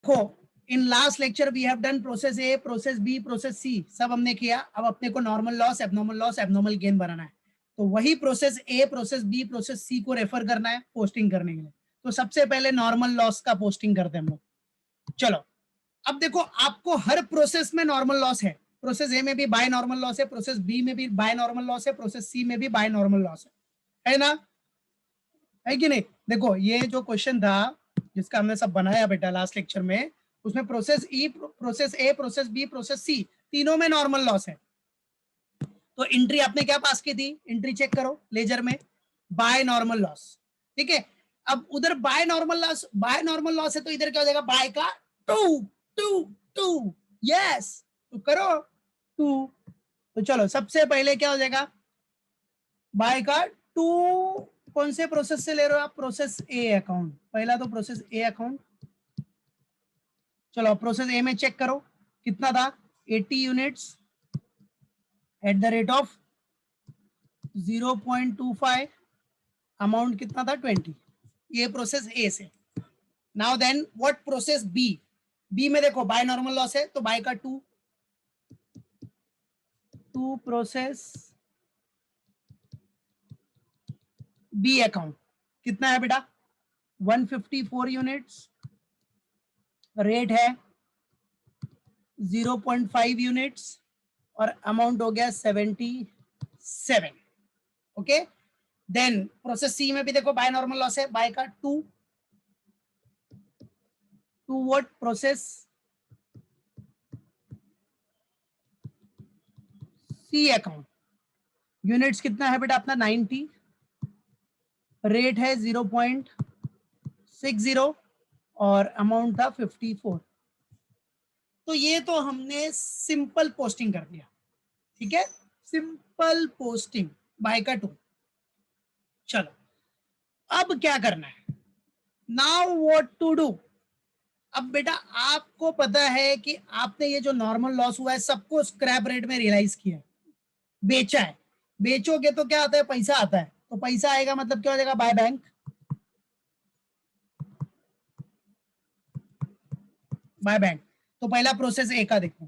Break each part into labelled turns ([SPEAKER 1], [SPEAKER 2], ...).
[SPEAKER 1] देखो in last lecture we have done process A, process B, process C, सब हमने किया। अब अपने को नॉर्मल लॉस, एब्नॉर्मल गेन बनाना है। तो वही process A, process B, process C को रेफर करना है पोस्टिंग करने के लिए। तो सबसे पहले नॉर्मल लॉस का पोस्टिंग करते हैं हम लोग। चलो अब देखो आपको हर प्रोसेस में नॉर्मल लॉस है। प्रोसेस ए में भी बाय नॉर्मल लॉस है, प्रोसेस बी में भी बाय नॉर्मल लॉस है, प्रोसेस सी में भी बाय नॉर्मल लॉस है ना? है कि नहीं? देखो ये जो क्वेश्चन था जिसका हमने सब बनाया बेटा लास्ट लेक्चर में, उसमें process E, process A, process B, process C, तीनों में नॉर्मल लॉस है। तो एंट्री आपने क्या पास की थी? एंट्री चेक करो लेजर में, बाय नॉर्मल लॉस। ठीक है, अब उधर बाय नॉर्मल लॉस है, तो इधर क्या हो जाएगा? बाय का टू टू टू, यस, तो करो टू। तो चलो सबसे पहले क्या हो जाएगा? बाय का टू कौन से प्रोसेस से ले रहे हो आप? प्रोसेस ए अकाउंट, पहला तो प्रोसेस ए अकाउंट। चलो प्रोसेस ए में चेक करो कितना था? 80 units at the rate of 0.25, amount कितना था? 20। ये प्रोसेस ए से। Now then what process B? B में देखो बाय नॉर्मल लॉस है, तो बाय का टू प्रोसेस बी अकाउंट कितना है बेटा? 154 यूनिट्स, रेट है 0.5 यूनिट्स और अमाउंट हो गया 77। ओके, देन प्रोसेस सी में भी देखो बाय नॉर्मल लॉस है, बाय का to what? Process C account, units कितना है बेटा अपना? 90, रेट है 0.60 और अमाउंट था 54। तो ये तो हमने सिंपल पोस्टिंग कर दिया। ठीक है, सिंपल पोस्टिंग बाय का टू। चलो अब क्या करना है? Now what to do? अब बेटा आपको पता है कि आपने ये जो नॉर्मल लॉस हुआ है सबको स्क्रैप रेट में रियलाइज किया है, बेचा है। बेचोगे तो क्या आता है? पैसा आता है। तो पैसा आएगा मतलब क्या हो जाएगा? Bye bank. By bank. तो पहला प्रोसेस ए का देखो,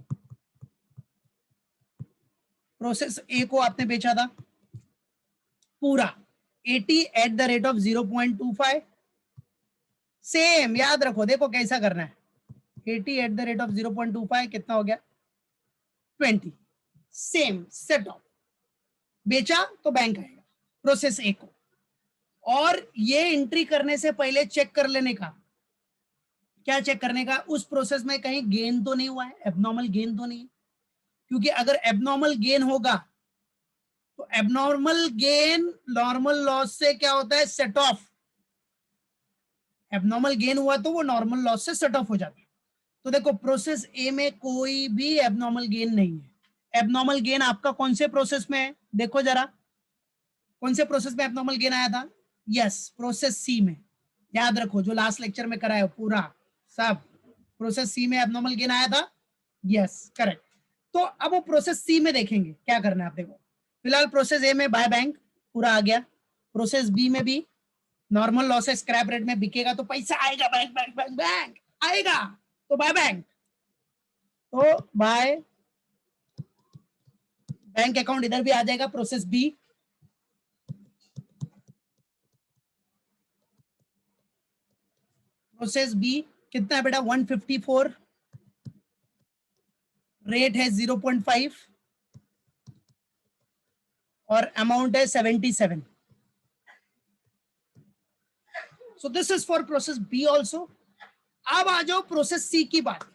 [SPEAKER 1] प्रोसेस ए को आपने बेचा था पूरा 80 eight the rate of 0.25। Same याद रखो, देखो कैसा करना है। 80 एट द रेट ऑफ 0.25 कितना हो गया? 20। सेम सेट ऑफ, बेचा तो बैंक आएगा प्रोसेस ए को। और ये एंट्री करने से पहले चेक कर लेने का, क्या चेक करने का? उस प्रोसेस में कहीं गेन तो नहीं हुआ है, एबनॉर्मल गेन तो नहीं है। क्योंकि अगर एबनॉर्मल गेन होगा तो एबनॉर्मल गेन नॉर्मल लॉस से क्या होता है? Set of. एबनॉर्मल गेन हुआ तो वो नॉर्मल लॉस से सेट ऑफ हो जाता है। तो देखो प्रोसेस ए में कोई भी एबनॉर्मल गेन नहीं है। एबनॉर्मल गेन आपका कौन से प्रोसेस में है? देखो जरा, कौन से प्रोसेस में एबनॉर्मल गेन आया था? यस, प्रोसेस सी में। याद रखो जो लास्ट लेक्चर में कराया पूरा सब, प्रोसेस सी में एबनॉर्मल गेन आया था। Yes correct. तो अब वो प्रोसेस सी में देखेंगे क्या करना है आप। देखो फिलहाल प्रोसेस ए में बाय बैंक पूरा आ गया, प्रोसेस बी में भी नॉर्मल लॉस है, स्क्रैप रेट में बिकेगा तो पैसा आएगा, बैंक बैंक बैंक बैंक आएगा, तो बाय बैंक। तो बाय बैंक अकाउंट इधर भी आ जाएगा, प्रोसेस बी। प्रोसेस बी कितना है बेटा? 154, रेट है 0.5 और अमाउंट है 77। So this is for process B also. अब आ जाओ प्रोसेस सी की बात।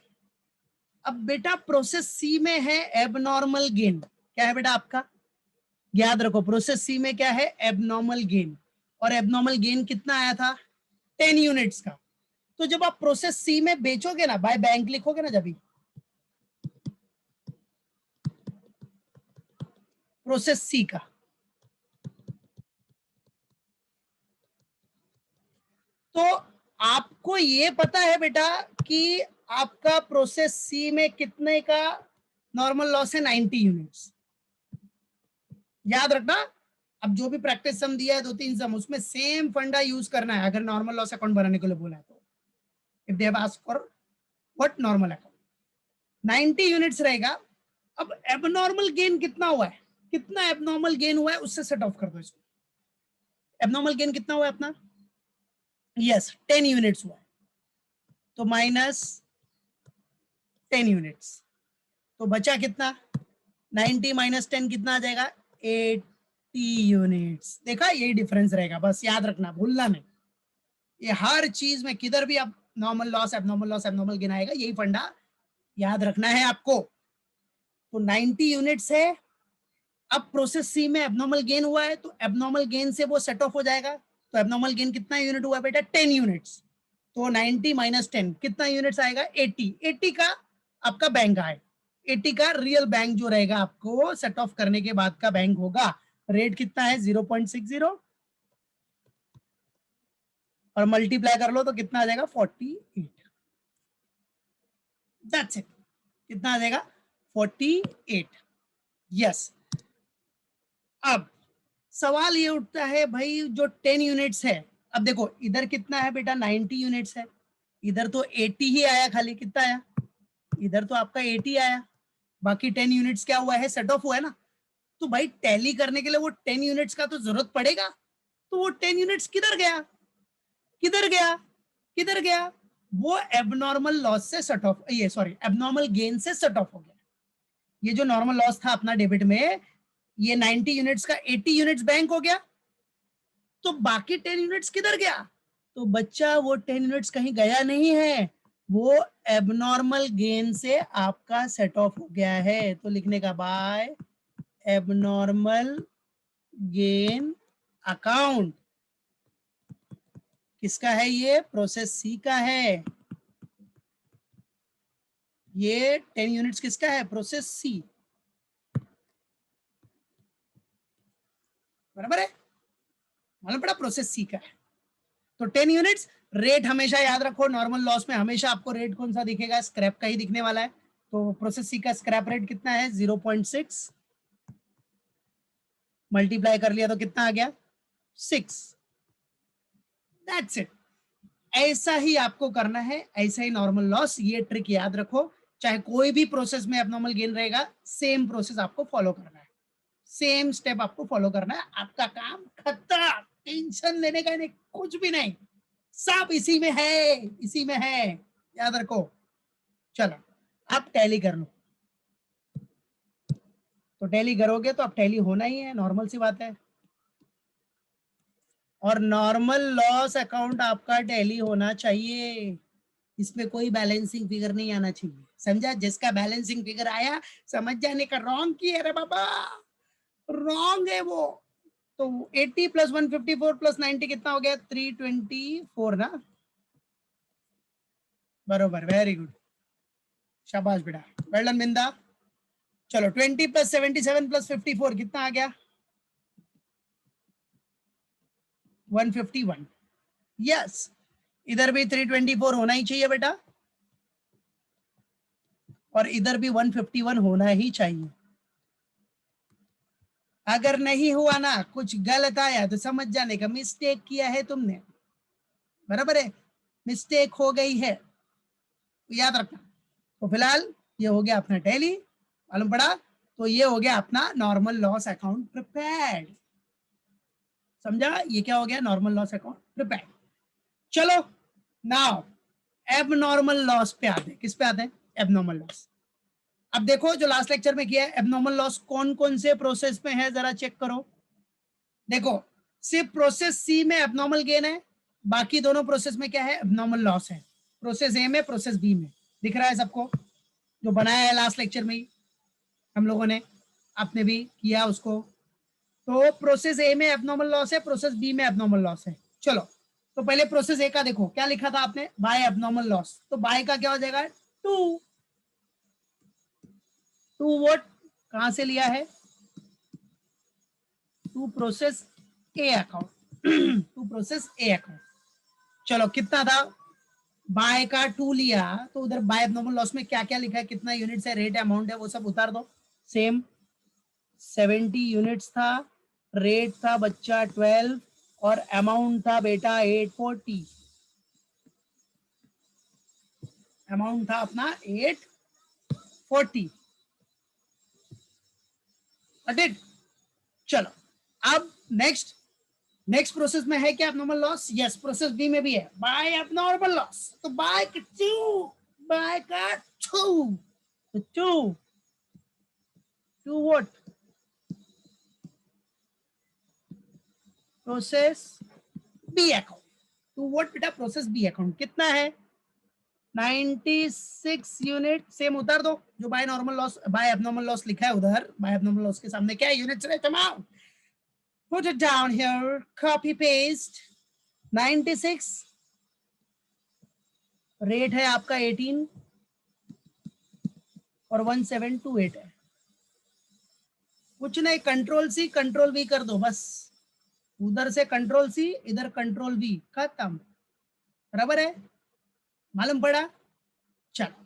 [SPEAKER 1] अब बेटा प्रोसेस सी में है एबनॉर्मल गेन। क्या है बेटा आपका? याद रखो प्रोसेस सी में क्या है? Abnormal gain. और एबनॉर्मल गेन कितना आया था? 10 यूनिट्स का। तो जब आप प्रोसेस सी में बेचोगे ना, बाय बैंक लिखोगे ना, जब प्रोसेस सी का, तो आपको ये पता है बेटा कि आपका प्रोसेस सी में कितने का नॉर्मल लॉस है? 90 यूनिट्स। याद रखना, अब जो भी प्रैक्टिस सम दिया है 2-3 सम, उसमें सेम फंडा यूज करना है अगर नॉर्मल लॉस अकाउंट बनाने के लिए बोला है तो। If they have asked for what normal account 90 units रहेगा। अब एबनॉर्मल गेन कितना हुआ है, कितना एबनॉर्मल गेन हुआ है उससे सेट ऑफ कर दो इसको। एबनॉर्मल गेन कितना हुआ है अपना, यस 10 यूनिट्स हुआ है, तो माइनस 10 यूनिट्स, तो बचा कितना 90 माइनस 10 कितना आ जाएगा 80 यूनिट्स। देखा, यही डिफरेंस रहेगा, बस याद रखना, भूलना नहीं। ये हर चीज में किधर भी आप नॉर्मल लॉस एबनॉर्मल गेन आएगा, यही फंडा याद रखना है आपको। तो 90 यूनिट्स है। अब प्रोसेस सी में एबनॉर्मल गेन हुआ है, तो एबनॉर्मल गेन से वो सेट ऑफ हो जाएगा। तो एबनॉर्मल गेन कितना यूनिट हुआ बेटा 10 यूनिट्स, तो 90 माइनस 10 कितना यूनिट्स आएगा 80। 80 का आपका बैंक आए, 80 का रियल बैंक जो रहेगा आपको सेट ऑफ करने के बाद का बैंक होगा। रेट कितना है 0.60 और मल्टीप्लाई कर लो तो कितना आ जाएगा 48। दैट्स इट, कितना आ जाएगा 48। यस। अब सवाल ये उठता है भाई जो 10 यूनिट्स है, अब देखो इधर कितना है बेटा 90 यूनिट्स है, इधर तो 80 ही आया, खाली कितना आया, इधर तो आपका 80 आया, बाकी 10 यूनिट्स क्या हुआ है सेट ऑफ हुआ है ना। तो भाई टैली करने के लिए वो 10 यूनिट्स का तो जरूरत पड़ेगा, तो वो 10 यूनिट्स किधर गया, किधर गया, किधर गया, वो एबनॉर्मल लॉस से सेट ऑफ, ये सॉरी एबनॉर्मल गेन से सेट ऑफ हो गया। ये जो नॉर्मल लॉस था अपना डेबिट में, ये 90 यूनिट्स का 80 यूनिट्स बैंक हो गया, तो बाकी 10 यूनिट्स किधर गया, तो बच्चा वो 10 यूनिट्स कहीं गया नहीं है, वो एबनॉर्मल गेन से आपका सेट ऑफ हो गया है। तो लिखने का बाय एबनॉर्मल गेन अकाउंट किसका है, ये प्रोसेस सी का है, ये 10 यूनिट्स किसका है प्रोसेस सी, बराबर है, मालूम पड़ा प्रोसेस सी का है। तो 10 यूनिट्स, रेट हमेशा याद रखो, नॉर्मल लॉस में हमेशा आपको रेट कौन सा दिखेगा, स्क्रैप का ही दिखने वाला है। तो प्रोसेस सी का स्क्रैप रेट कितना है 0.6, मल्टीप्लाई कर लिया तो कितना आ गया 6। दैट्स इट, ऐसा ही आपको करना है, ऐसा ही नॉर्मल लॉस, ये ट्रिक याद रखो, चाहे कोई भी प्रोसेस में एबनॉर्मल गेन रहेगा, सेम प्रोसेस आपको फॉलो करना है, सेम स्टेप आपको फॉलो करना है, आपका काम खत्म, टेंशन लेने का नहीं, कुछ भी नहीं, सब इसी में है, इसी में है, याद रखो। चलो अब टैली कर लो, तो टैली करोगे तो अब टैली होना ही है, नॉर्मल सी बात है, और नॉर्मल लॉस अकाउंट आपका टैली होना चाहिए, इसमें कोई बैलेंसिंग फिगर नहीं आना चाहिए, समझा, जिसका बैलेंसिंग फिगर आया समझ जाने का रॉन्ग की है रे बाबा, रॉन्ग है वो। तो 80 प्लस 154 प्लस 90 कितना हो गया 324 ना, बरोबर, वेरी गुड, शाबाश बेटा, वेल डन बिंदा। चलो 20 प्लस 77 प्लस 54 कितना आ गया 151। यस, इधर भी 324 होना ही चाहिए बेटा, और इधर भी 151 होना ही चाहिए। अगर नहीं हुआ ना, कुछ गलत आया तो समझ जाने का मिस्टेक किया है तुमने, बराबर है, मिस्टेक हो गई है, याद रखना। तो फिलहाल ये हो गया अपना टैली, मालूम पड़ा, तो ये हो गया अपना नॉर्मल लॉस अकाउंट प्रिपेयर्ड, समझा, ये क्या हो गया नॉर्मल लॉस अकाउंट प्रिपेयर्ड। चलो नाउ एबनॉर्मल लॉस पे आते हैं, किस पे आते हैं एबनॉर्मल लॉस। अब देखो जो लास्ट लेक्चर में किया है, एबनॉर्मल लॉस कौन कौन से प्रोसेस में है जरा चेक करो। देखो सिर्फ प्रोसेस सी में एबनॉर्मल गेन है, बाकी दोनों प्रोसेस में क्या है एबनॉर्मल लॉस है, प्रोसेस ए में प्रोसेस बी में, दिख रहा है सबको, जो बनाया है लास्ट लेक्चर में ही हम लोगों ने, आपने भी किया उसको। तो प्रोसेस ए में एबनॉर्मल लॉस है, प्रोसेस बी में एबनॉर्मल लॉस है। चलो तो पहले प्रोसेस ए का देखो क्या लिखा था आपने, बाय एबनॉर्मल लॉस, तो बाय का क्या हो जाएगा 2, 2 वोट कहां से लिया है, to process A account, to process A account. चलो कितना था, बाय का 2 लिया, तो उधर बाय एबनॉर्मल लॉस में क्या क्या लिखा है, कितना यूनिट्स है, रेट अमाउंट है, वो सब उतार दो, सेम 70 यूनिट्स था, रेट था बच्चा 12, और अमाउंट था बेटा 840। अमाउंट था अपना 840। इट। चलो अब नेक्स्ट प्रोसेस में है क्या abnormal loss? Yes, process B में भी है बाय एबनॉर्मल लॉस। तो बाय का to what? Process B account. To what बेटा? Process B account. कितना है? 96 यूनिट। सेम उतार दो जो by normal loss, by abnormal loss लिखा है उधर। बाय एबनॉर्मल लॉस के सामने क्या है? Units rate amount. Put it down here, copy paste। 96 rate है आपका 18 और 1728 है। कुछ नहीं, कंट्रोल सी कंट्रोल वी कर दो बस। उधर से कंट्रोल सी, इधर कंट्रोल वी, खत्म। बराबर है? मालूम पड़ा? चलो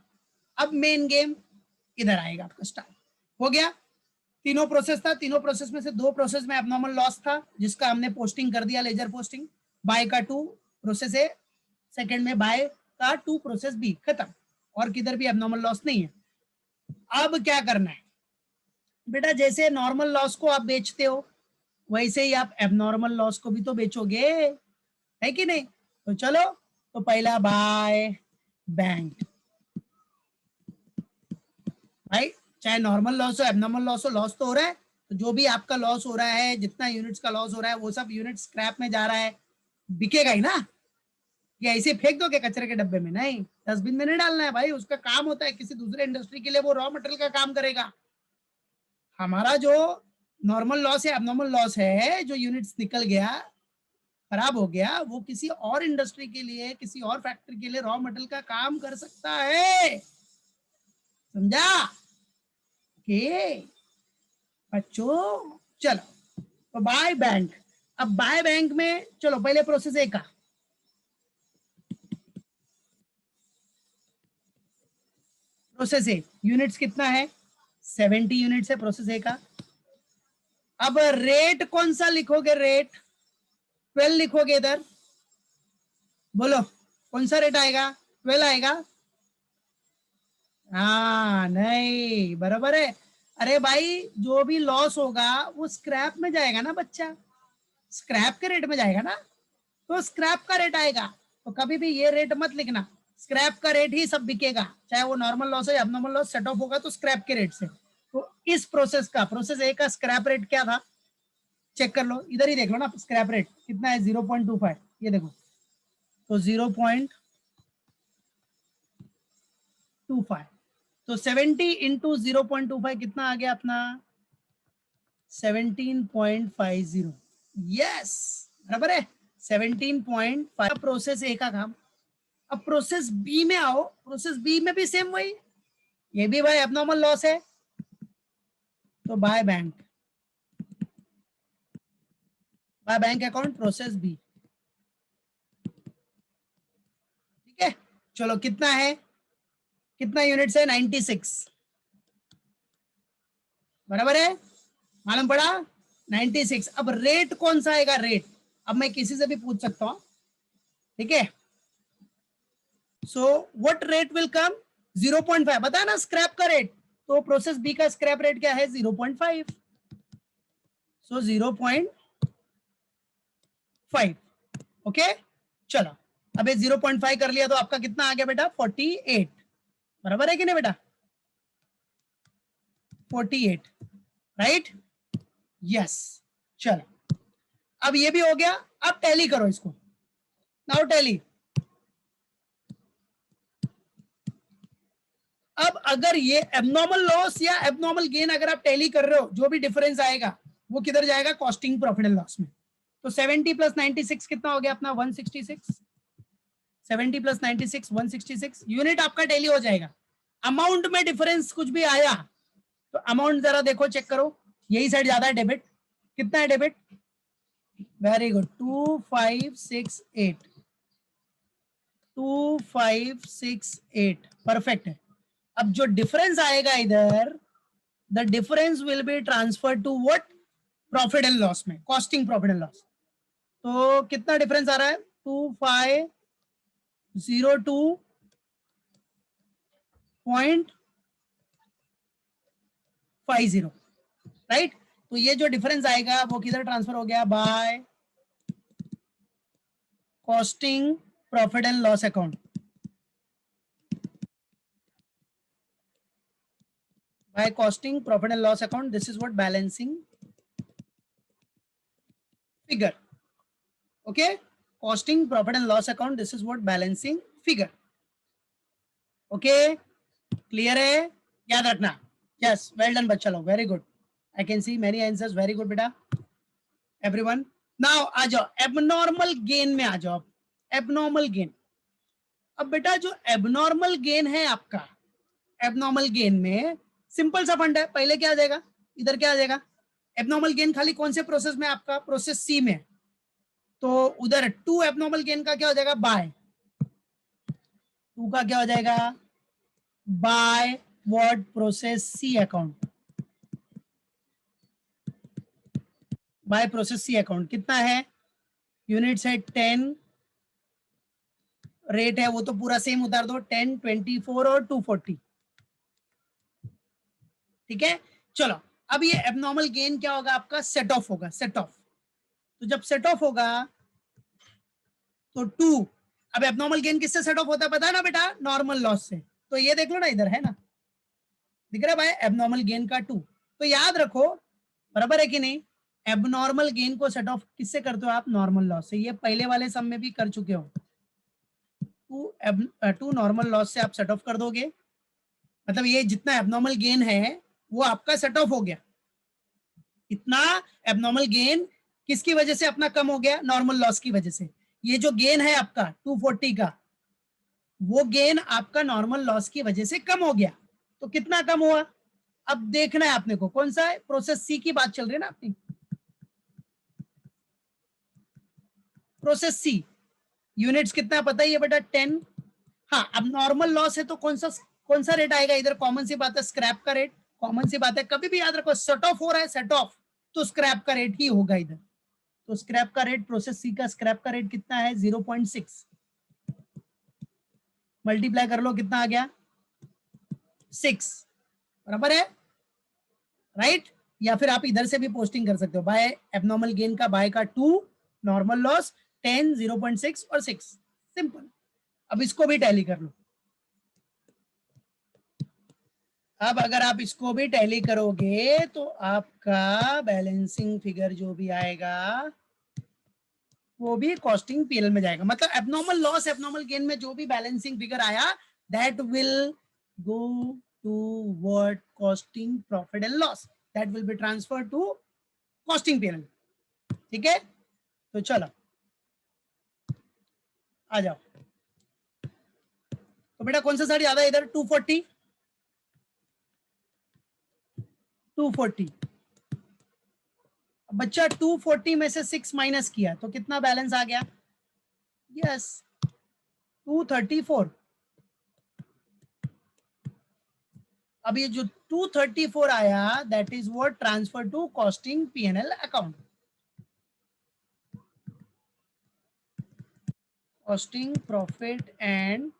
[SPEAKER 1] अब मेन गेम इधर आएगा आपका स्टार्ट। हो गया? तीनों प्रोसेस था, तीनों प्रोसेस में से दो प्रोसेस में एबनॉर्मल लॉस था जिसका हमने पोस्टिंग कर दिया, लेजर पोस्टिंग। बाय का 2 प्रोसेस है, सेकंड में बाय का 2 प्रोसेस बी, खत्म। और किधर भी एबनॉर्मल लॉस नहीं है। अब क्या करना है बेटा? जैसे नॉर्मल लॉस को आप बेचते हो वैसे ही आप एबनॉर्मल लॉस को भी तो बेचोगे, है कि नहीं? तो चलो, तो पहला बाय बैंक। भाई चाहे नॉर्मल लॉस हो एबनॉर्मल लॉस हो, लॉस तो हो रहा है। तो जो भी आपका लॉस हो रहा है, जितना यूनिट्स का लॉस हो रहा है, वो सब यूनिट स्क्रैप में जा रहा है, बिकेगा ही ना। ये ऐसे फेंक दोगे कचरे के डब्बे में? नहीं, डस्टबिन में नहीं डालना है भाई। उसका काम होता है किसी दूसरे इंडस्ट्री के लिए, वो रॉ मटेरियल का काम करेगा। हमारा जो नॉर्मल लॉस है, एबनॉर्मल लॉस है, जो यूनिट्स निकल गया, खराब हो गया, वो किसी और इंडस्ट्री के लिए, किसी और फैक्ट्री के लिए रॉ मटेरियल का काम कर सकता है। समझा? के बच्चों चलो, तो बाय बैंक। अब बाय बैंक में चलो पहले प्रोसेस ए का। प्रोसेस ए यूनिट्स कितना है? 70 यूनिट्स है प्रोसेस ए का। अब रेट कौन सा लिखोगे? रेट 12 लिखोगे इधर। बोलो कौन सा रेट आएगा? 12 आएगा? हाँ नहीं, बराबर है। अरे भाई जो भी लॉस होगा वो स्क्रैप में जाएगा ना बच्चा, स्क्रैप के रेट में जाएगा ना, तो स्क्रैप का रेट आएगा। तो कभी भी ये रेट मत लिखना, स्क्रैप का रेट ही सब बिकेगा, चाहे वो नॉर्मल लॉस है या एबनॉर्मल लॉस, सेट ऑफ होगा तो स्क्रैप के रेट से। तो इस प्रोसेस का, प्रोसेस ए का स्क्रैप रेट क्या था? चेक कर लो, इधर ही देख लो ना, स्क्रैप रेट कितना है? 0.25। ये देखो, तो 0.25, तो 70 इंटू 0.25 कितना आ गया अपना? 17.50। यस, बराबर है, 17.5 प्रोसेस ए का काम। अब प्रोसेस बी में आओ। प्रोसेस बी में भी सेम वही, ये भी भाई एबनॉर्मल लॉस है, तो by bank, by bank account process B. ठीक है, चलो कितना है? कितना यूनिट्स है? 96, बराबर है? मालूम पड़ा? 96। अब रेट कौन सा आएगा? रेट अब मैं किसी से भी पूछ सकता हूं, ठीक है? So what rate will come? 0.5 बता ना, स्क्रैप का रेट। तो प्रोसेस बी का स्क्रैप रेट क्या है? 0.5। सो 0.5। ओके, चलो अब ये 0.5 कर लिया तो आपका कितना आ गया बेटा? 48, बराबर है कि नहीं बेटा? 48, राइट? यस। चलो अब ये भी हो गया। अब टैली करो इसको। Now tally. अब अगर ये एबनॉर्मल लॉस या एबनॉर्मल गेन अगर आप टैली कर रहे हो, जो भी डिफरेंस आएगा वो किधर जाएगा? कॉस्टिंग प्रॉफिट एंड लॉस में। तो 70 प्लस 96 कितना हो गया अपना? 166। 70 प्लस 96 166 यूनिट आपका टैली हो जाएगा। अमाउंट में डिफरेंस कुछ भी आया तो अमाउंट जरा देखो, चेक करो, यही साइड ज्यादा है डेबिट। कितना है डेबिट? Very good, 2568। 2568 परफेक्ट है। अब जो डिफरेंस आएगा इधर, the difference will be transfer to what? Profit and loss में, कॉस्टिंग प्रॉफिट एंड लॉस। तो कितना डिफरेंस आ रहा है? 2502 0.50, राइट। तो ये जो डिफरेंस आएगा वो किधर ट्रांसफर हो गया, by costing profit and loss account. By costing profit and loss account, this is what balancing figure. Okay, costing profit and loss account, this is what balancing figure. Okay, clear है, याद रखना। Yes, well done बच्चा लोग, very good. I can see many answers, very good बेटा everyone. Now आ जाओ abnormal gain में आ जाओ। abnormal gain, अब बेटा जो abnormal gain है आपका, abnormal gain में सिंपल सा फंड है, पहले क्या आ जाएगा, इधर क्या आ जाएगा, एबनॉर्मल गेन खाली कौन से प्रोसेस में, आपका प्रोसेस सी में, तो उधर 2 एबनॉर्मल गेन का क्या हो जाएगा, बाय 2 का क्या हो जाएगा, by what, process C account, by process C account. कितना है, यूनिट्स है 10, रेट है वो तो पूरा सेम उतार दो, 10, 24 और 240, ठीक है। चलो अब ये एबनॉर्मल गेन क्या होगा आपका, सेट ऑफ होगा, सेट ऑफ। तो जब सेट ऑफ होगा तो 2, अब एबनॉर्मल गेन किससे सेट ऑफ होता है पता है ना बेटा, नॉर्मल लॉस से। तो ये देख लो ना, इधर है ना, दिख रहा है भाई, एबनॉर्मल गेन का 2। तो याद रखो, बराबर है कि नहीं, एबनॉर्मल गेन को सेट ऑफ किससे करते हो आप, नॉर्मल लॉस से। ये पहले वाले सम में भी कर चुके हो, 2 नॉर्मल लॉस से आप सेट ऑफ कर दोगे, मतलब ये जितना एबनॉर्मल गेन है वो आपका सेट ऑफ हो गया। इतना एबनॉर्मल गेन किसकी वजह से अपना कम हो गया, नॉर्मल लॉस की वजह से। ये जो गेन है आपका 240 का, वो गेन आपका नॉर्मल लॉस की वजह से कम हो गया। तो कितना कम हुआ, अब देखना है आपने को, कौन सा है, प्रोसेस सी की बात चल रही है ना अपनी, प्रोसेस सी। यूनिट्स कितना पता ही है बेटा, 10। हाँ, अब नॉर्मल लॉस है तो कौन सा रेट आएगा इधर, कॉमन सी बात है, स्क्रैप का रेट, कॉमन सी बात है, कभी भी याद रखो, सेट ऑफ हो रहा है, सेट ऑफ, तो स्क्रैप का रेट ही होगा इधर। तो स्क्रैप का रेट, प्रोसेस सी का स्क्रैप का रेट कितना है, 0.6, मल्टीप्लाई कर लो, कितना आ गया, 6, बराबर है, राइट। या फिर आप इधर से भी पोस्टिंग कर सकते हो, बाय एबनॉर्मल गेन का बाय का 2, नॉर्मल लॉस 10, 0.6 और 6, सिंपल। अब इसको भी टैली कर लो। अब अगर आप इसको भी टैली करोगे तो आपका बैलेंसिंग फिगर जो भी आएगा वो भी कॉस्टिंग पीएल में जाएगा। मतलब एबनॉर्मल लॉस, एबनॉर्मल गेन में जो भी बैलेंसिंग फिगर आया, that will go to what, costing profit and loss, that will be transfer to costing PL. ठीक है, तो चलो आ जाओ। तो बेटा कौन सा साइड ज्यादा है इधर, 240, 240। बच्चा 240 में से 6 माइनस किया तो कितना बैलेंस आ गया, यस 234। अब ये जो 234 आया, that is what, transfer to costing PNL account, costing profit and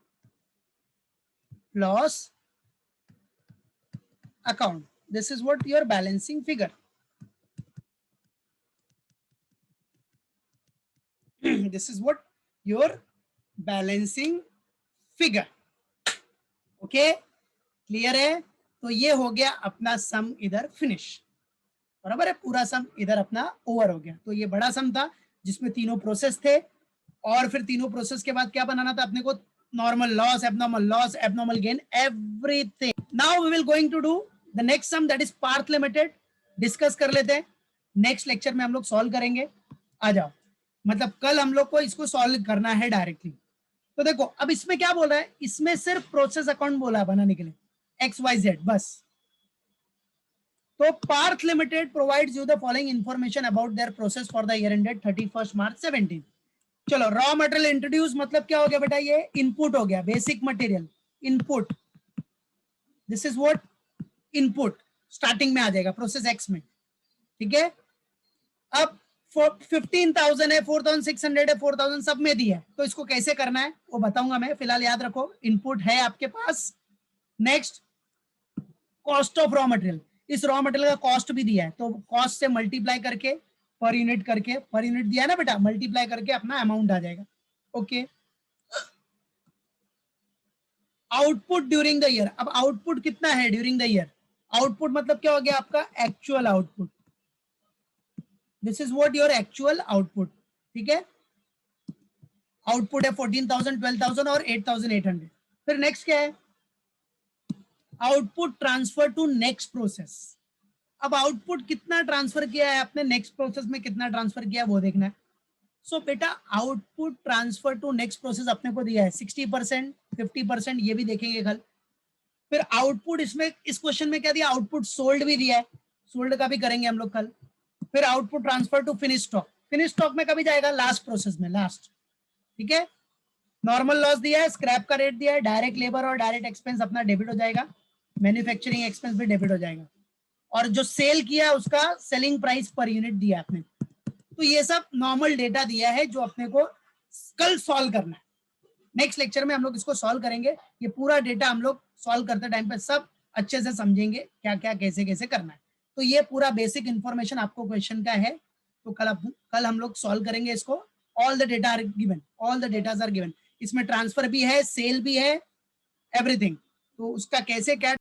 [SPEAKER 1] loss account. This is what your balancing figure. This is what your balancing figure. Okay, clear है। तो ये हो गया अपना सम इधर फिनिश, बराबर है, पूरा सम इधर अपना ओवर हो गया। तो ये बड़ा सम था जिसमें तीनों प्रोसेस थे, और फिर तीनों प्रोसेस के बाद क्या बनाना था अपने को, normal loss, abnormal gain, everything. Now we will going to do the next sum, that is Parth limited. Discuss कर लेते हैं, नेक्स्ट लेक्चर में हम लोग सॉल्व करेंगे। आ जाओ, मतलब कल हम लोग को इसको सॉल्व करना है डायरेक्टली। तो देखो अब इसमें क्या बोल रहा है, इसमें सिर्फ प्रोसेस अकाउंट बोला है बनाने के लिए, XYZ बस। तो Parth limited provides you the following information about their process for the year ended 31 March 17। चलो, रॉ मटेरियल इंट्रोड्यूस मतलब क्या हो गया बेटा, ये इनपुट हो गया, basic material input, this is what input, starting में आ जाएगा प्रोसेस एक्स में। ठीक है, अब 15,000 है, 4,600 है, 4,000 सब में दिया है, तो इसको कैसे करना है वो बताऊंगा मैं। फिलहाल याद रखो, इनपुट है आपके पास next cost of raw material, इस रॉ मटेरियल का कॉस्ट भी दिया है, तो कॉस्ट से मल्टीप्लाई करके पर यूनिट दिया है ना बेटा, मल्टीप्लाई करके अपना अमाउंट आ जाएगा। Okay, output during the year, अब आउटपुट कितना है ड्यूरिंग द ईयर, आउटपुट मतलब क्या हो गया आपका actual output, this is what your actual output, ठीक है, आउटपुट है 14,000, 12,000 और 8,800। फिर नेक्स्ट क्या है, output transfer to next process, अब आउटपुट कितना ट्रांसफर किया है आपने, नेक्स्ट प्रोसेस में कितना ट्रांसफर किया है वो देखना है। सो बेटा output transfer to next process अपने को दिया है 60%, 50%, ये भी देखेंगे कल। फिर आउटपुट इसमें इस क्वेश्चन में क्या दिया, आउटपुट सोल्ड भी दिया है, सोल्ड का भी करेंगे हम लोग कल। फिर output transfer to finish stock, finish stock में कभी जाएगा, लास्ट प्रोसेस में, लास्ट, ठीक है। नॉर्मल लॉस दिया है, स्क्रैप का रेट दिया है, डायरेक्ट लेबर और डायरेक्ट एक्सपेंस अपना डेबिट हो जाएगा, मैन्युफैक्चरिंग एक्सपेंस भी डेबिट हो जाएगा, और जो सेल किया उसका सेलिंग प्राइस पर यूनिट दिया आपने। तो ये सब नॉर्मल डेटा दिया है जो अपने को कल सॉल्व करना है। नेक्स्ट लेक्चर में हम लोग इसको सॉल्व करेंगे, ये पूरा डेटा हम लोग सॉल्व करते टाइम पे सब अच्छे से समझेंगे क्या क्या कैसे कैसे करना है। तो ये पूरा बेसिक इंफॉर्मेशन आपको क्वेश्चन का है, तो कल हम लोग सॉल्व करेंगे इसको। All the data are given, all the datas are given, इसमें ट्रांसफर भी है, सेल भी है, एवरीथिंग, तो उसका कैसे क्या